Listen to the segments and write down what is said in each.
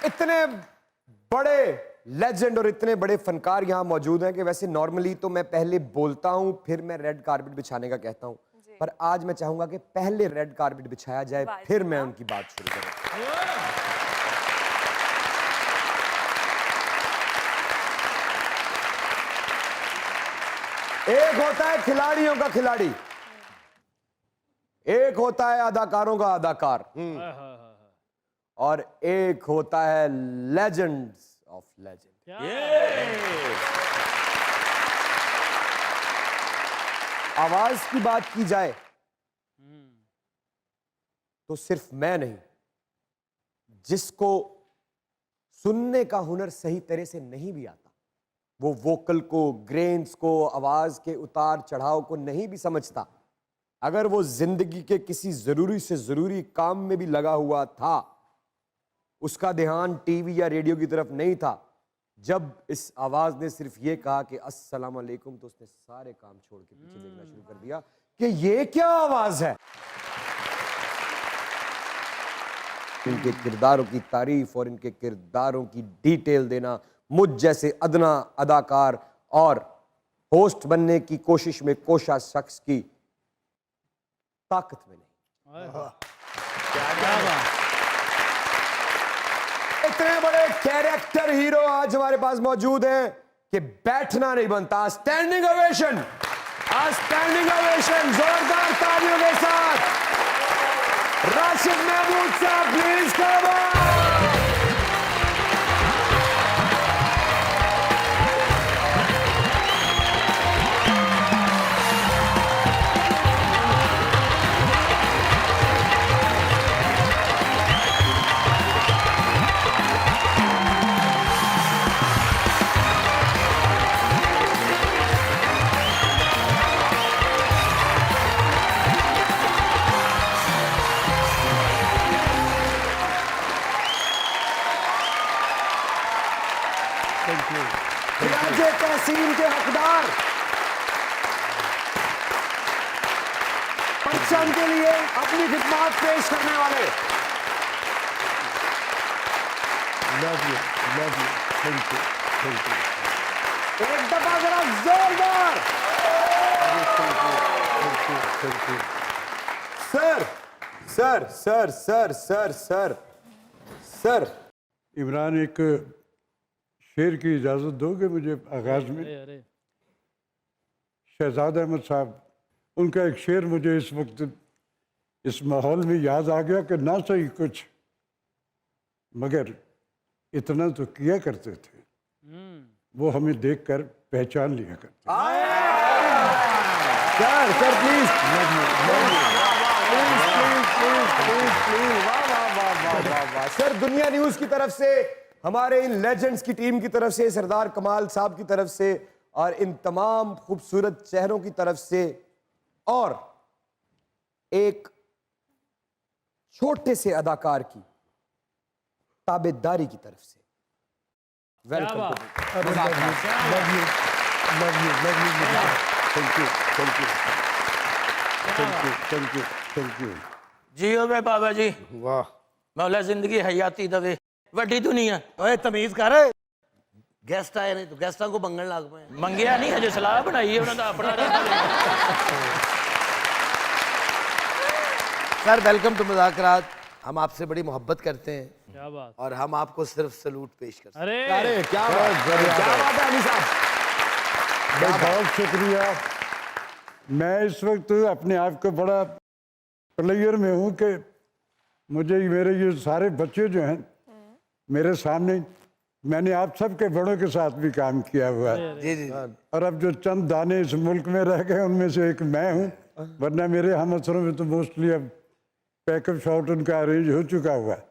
इतने बड़े लेजेंड और इतने बड़े फनकार यहां मौजूद हैं कि वैसे नॉर्मली तो मैं पहले बोलता हूं फिर मैं रेड कारपेट बिछाने का कहता हूं, पर आज मैं चाहूंगा कि पहले रेड कारपेट बिछाया जाए फिर मैं उनकी बात शुरू करूं। एक होता है खिलाड़ियों का खिलाड़ी, एक होता है अदाकारों का अदाकार, और एक होता है लेजेंड्स ऑफ लेजेंड। आवाज की बात की जाए तो सिर्फ मैं नहीं, जिसको सुनने का हुनर सही तरह से नहीं भी आता, वो वोकल को, ग्रेन्स को, आवाज के उतार चढ़ाव को नहीं भी समझता, अगर वो जिंदगी के किसी जरूरी से जरूरी काम में भी लगा हुआ था, उसका ध्यान टीवी या रेडियो की तरफ नहीं था, जब इस आवाज ने सिर्फ ये कहा कि अस्सलाम वालेकुम, तो उसने सारे काम छोड़ के पीछे देखना शुरू कर दिया कि ये क्या आवाज है। इनके किरदारों की तारीफ और इनके किरदारों की डिटेल देना मुझ जैसे अदना अदाकार और होस्ट बनने की कोशिश में कोशा शख्स की ताकत में नहीं। इतने बड़े कैरेक्टर हीरो आज हमारे पास मौजूद हैं कि बैठना नहीं बनता। स्टैंडिंग ओवेशन, स्टैंडिंग ओवेशन जोरदार तालियों के साथ राशिद महमूद साहब, प्लीज कम ऑन। तहसीन के हकदार, परचम के लिए अपनी खिदमत पेश करने वाले, लव यू, थैंक यू। एक दफा जरा जोरदार thank you. Sir sir sir sir sir sir sir Imran, एक शेर की इजाज़त दोगे मुझे आगाज में? शहजाद अहमद साहब, उनका एक शेर मुझे इस वक्त इस माहौल में याद आ गया कि ना सही कुछ मगर इतना तो किया करते थे, वो हमें देखकर पहचान लिया करते। सर सर प्लीज, सर दुनिया न्यूज की तरफ से, हमारे इन लेजेंड्स की टीम की तरफ से, सरदार कमाल साहब की तरफ से और इन तमाम खूबसूरत चेहरों की तरफ से और एक छोटे से अदाकार की ताबेदारी की तरफ से वेलकम। Thank you. जियो वे बाबा जी, वाह, मौला जिंदगी हयाती दवे वड्डी दुनिया। ओए तमीज कर, गेस्ट आए ने तो गेस्टां को मंगन लग पे। मंगिया नहीं, हजे सलाह बनाई है उन्होंने अपना। सर वेलकम टू मुज़ाकरात। हम आपसे बड़ी मोहब्बत करते हैं। क्या बात। और हम आपको सिर्फ सलूट पेश करते हैं। अरे क्या बात है अली साहब, बहुत शुक्रिया। मैं इस वक्त अपने आप को बड़ा प्लेयर में हूँ कि मुझे मेरे ये सारे बच्चे जो हैं मेरे सामने, मैंने आप सबके बड़ों के साथ भी काम किया हुआ है। जी जी। और अब जो चंद दाने इस मुल्क में रह गए उनमें से एक मैं हूँ, वरना मेरे हम अफसरों में तो मोस्टली अब पैकअप शॉट उनका अरेंज हो चुका हुआ है।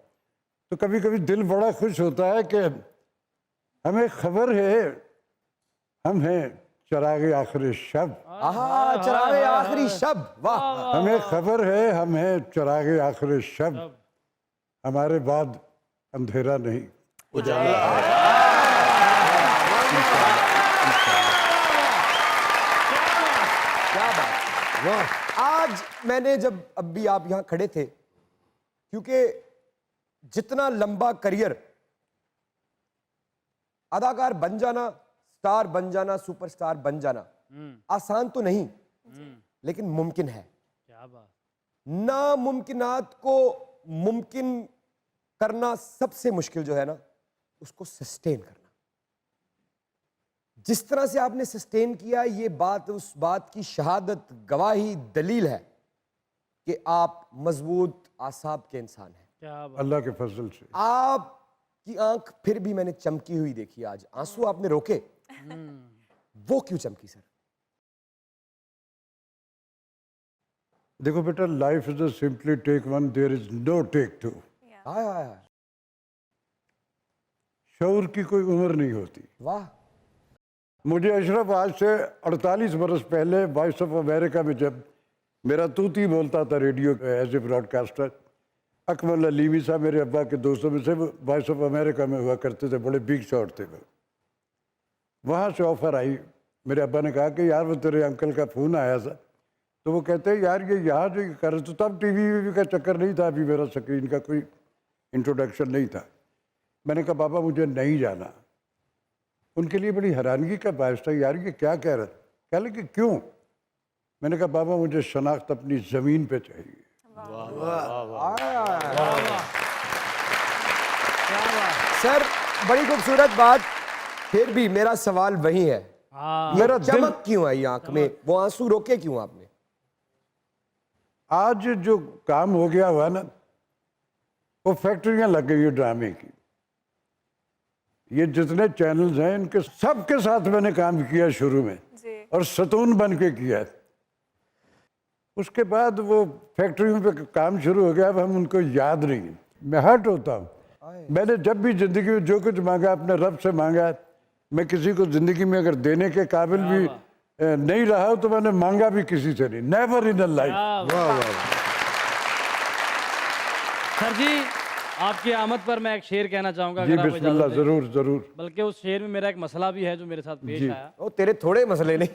तो कभी कभी दिल बड़ा खुश होता है कि हमें खबर है हम हैं चरागे आखिरी शब। चरागे आखिरी शब, वाह। हमें खबर है हम हैं चरागे आखिरी शब, हमारे बाद अंधेरा नहीं उजाला। क्या बात, वाह। आज मैंने जब अभी आप यहां खड़े थे, क्योंकि जितना लंबा करियर अदाकार बन जाना, स्टार बन जाना, सुपरस्टार बन जाना आसान तो नहीं, लेकिन मुमकिन है। क्या बात। नामुमकिनात को मुमकिन करना सबसे मुश्किल जो है ना, उसको सस्टेन करना। जिस तरह से आपने सस्टेन किया, ये बात उस बात की शहादत, गवाही, दलील है कि आप मजबूत आसाब के इंसान हैं। क्या बात। अल्लाह के फजल से। आपकी आंख फिर भी मैंने चमकी हुई देखी आज। आंसू आपने रोके, वो क्यों चमकी सर? देखो बेटा, life is a simply take one, there is no take two. Hi hi hi, शऊर की कोई उम्र नहीं होती। वाह। मुझे अशरफ आज से 48 बरस पहले वॉइस ऑफ अमेरिका में जब मेरा तूती बोलता था radio as a broadcaster, Akmal Alimi साहब मेरे अब्बा के दोस्तों में से वॉइस ऑफ अमेरिका में हुआ करते थे, बड़े बिग शॉट थे वो। वहाँ से ऑफ़र आई, मेरे अब्बा ने कहा कि यार वो तेरे अंकल का फ़ोन आया था, तो वो कहते हैं यार ये यहाँ जो कर रहे, तो तब टीवी का चक्कर नहीं था, अभी मेरा स्क्रीन का कोई इंट्रोडक्शन नहीं था। मैंने कहा पापा मुझे नहीं जाना। उनके लिए बड़ी हैरानगी का बायस था, यार ये क्या कह रहा है। कह लगे कि क्यों? मैंने कहा पापा मुझे शनाख्त अपनी ज़मीन पे चाहिए। सर बड़ी खूबसूरत बात। फिर भी मेरा सवाल वही है, हाँ। मेरा चमक क्यों आई आंख में? वो आंसू रोके क्यों आपने? आज जो काम हो गया हुआ ना, वो फैक्ट्रियां लग गई है ड्रामे की। ये जितने चैनल्स हैं इनके सबके साथ मैंने काम किया शुरू में, और सतून बन के किया। उसके बाद वो फैक्ट्रियों पे काम शुरू हो गया, अब हम उनको याद नहीं। मैं हर्ट होता हूँ। मैंने जब भी जिंदगी में जो कुछ मांगा अपने रब से मांगा। मैं किसी को जिंदगी में अगर देने के काबिल भी नहीं रहा तो मैंने मांगा भी किसी से नहीं। Never in a life. Sir ji आपकी आमद पर मैं एक शेर कहना चाहूंगा। जी अगर आप बिस्मिल्लाह, इजाजत दें। जरूर जरूर। बल्कि उस शेर में मेरा एक मसला भी है जो मेरे साथ पेश आया। ओ तेरे थोड़े मसले नहीं।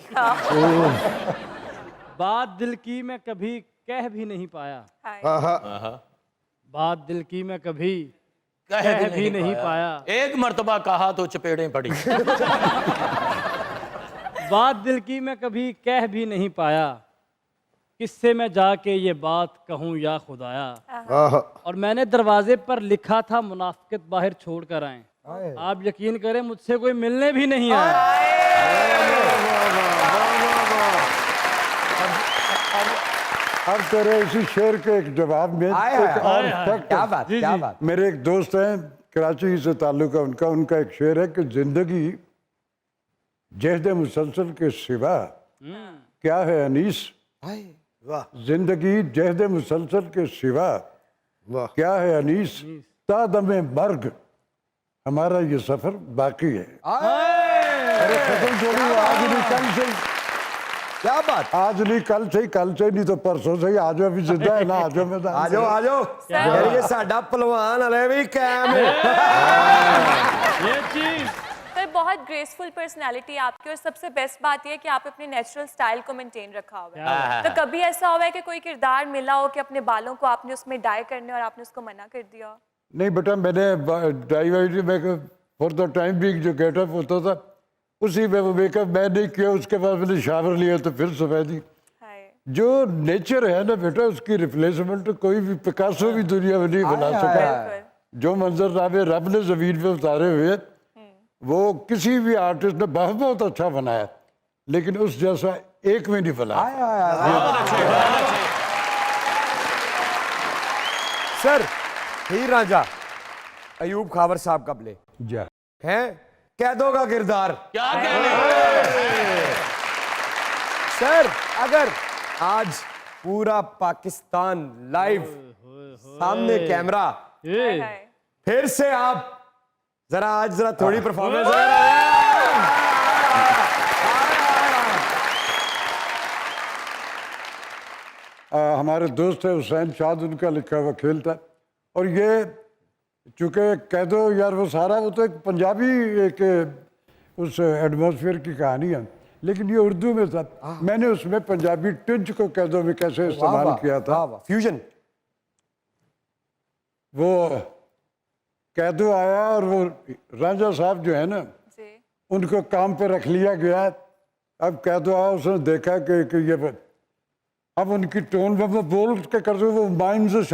बात दिल की मैं कभी कह भी नहीं पाया, बात दिल की मैं कभी कह भी नहीं पाया। एक मर्तबा कहा तो चपेड़ें पड़ी। बात दिल की मैं कभी कह भी नहीं पाया, किससे मैं जाके ये बात कहूँ या खुदाया। और मैंने दरवाजे पर लिखा था मुनाफिकत बाहर छोड़ कर आए। आप यकीन करें मुझसे कोई मिलने भी नहीं आया। अब तेरे इसी शेर के एक जवाब में एक और फैक्ट क्या है। बात, क्या बात। मेरे एक दोस्त हैं कराची से ताल्लुक है उनका एक शेर है कि जिंदगी जहद मुसलसल के सिवा क्या है अनीस। जिंदगी जहद मुसलसल के सिवा क्या है अनीस, तादमे मर्ग हमारा ये सफर बाकी है। अरे खत्म थोड़ी हुआ, आज नहीं कल से। क्या बात। आज नहीं कल से नहीं तो परसों से ही। आज अभी जिंदा है ना, आज में आ जाओ आ जाओ। ये साडा पहलवान हले भी कायम है। ये चीज सर बहुत ग्रेसफुल पर्सनालिटी आपकी, और सबसे बेस्ट बात यह है कि आप अपने नेचुरल स्टाइल को मेंटेन रखा हुआ है। तो कभी ऐसा हुआ है कि कोई किरदार मिला हो कि अपने बालों को आपने उसमें डाई करने और आपने उसको मना कर दिया हो? नहीं बेटा, मैंने डाई वाई में फॉर द टाइम भी जो गेटअप होता था उसी में वो मेकअप मैं नहीं किया। उसके बाद मैंने शावर लिया तो फिर सफेदी। जो नेचर है ना बेटा, उसकी रिप्लेसमेंट कोई भी पिकासो भी दुनिया में नहीं बना सका। जो मंजरनामे रब ने जमीन पे उतारे हुए वो किसी भी आर्टिस्ट ने बहुत अच्छा बनाया, लेकिन उस जैसा एक में नहीं बना। सर हीर रांझा अयूब खावर साहब का प्ले जा है, कैदों का किरदार। क्या कहने। सर अगर आज पूरा पाकिस्तान लाइव सामने कैमरा, फिर से आप जरा आज जरा थोड़ी परफॉर्मेंस हमारे दोस्त है हुसैन शाद, उनका लिखा हुआ खेल था। और ये चूँकि कह दो यार वो सारा वो तो एक पंजाबी एक उस एटमॉस्फेयर की कहानी है, लेकिन ये उर्दू में था। मैंने उसमें पंजाबी टिंच को कह दो में कैसे इस्तेमाल किया था। फ्यूजन। वो कैदो आया और वो राजा साहब जो है ना उनको काम पे रख लिया गया। अब क्या तो आओ, उसने देखा कि ये अब उनकी टोन में मैं बोल के कर दूँ, वो माइंड से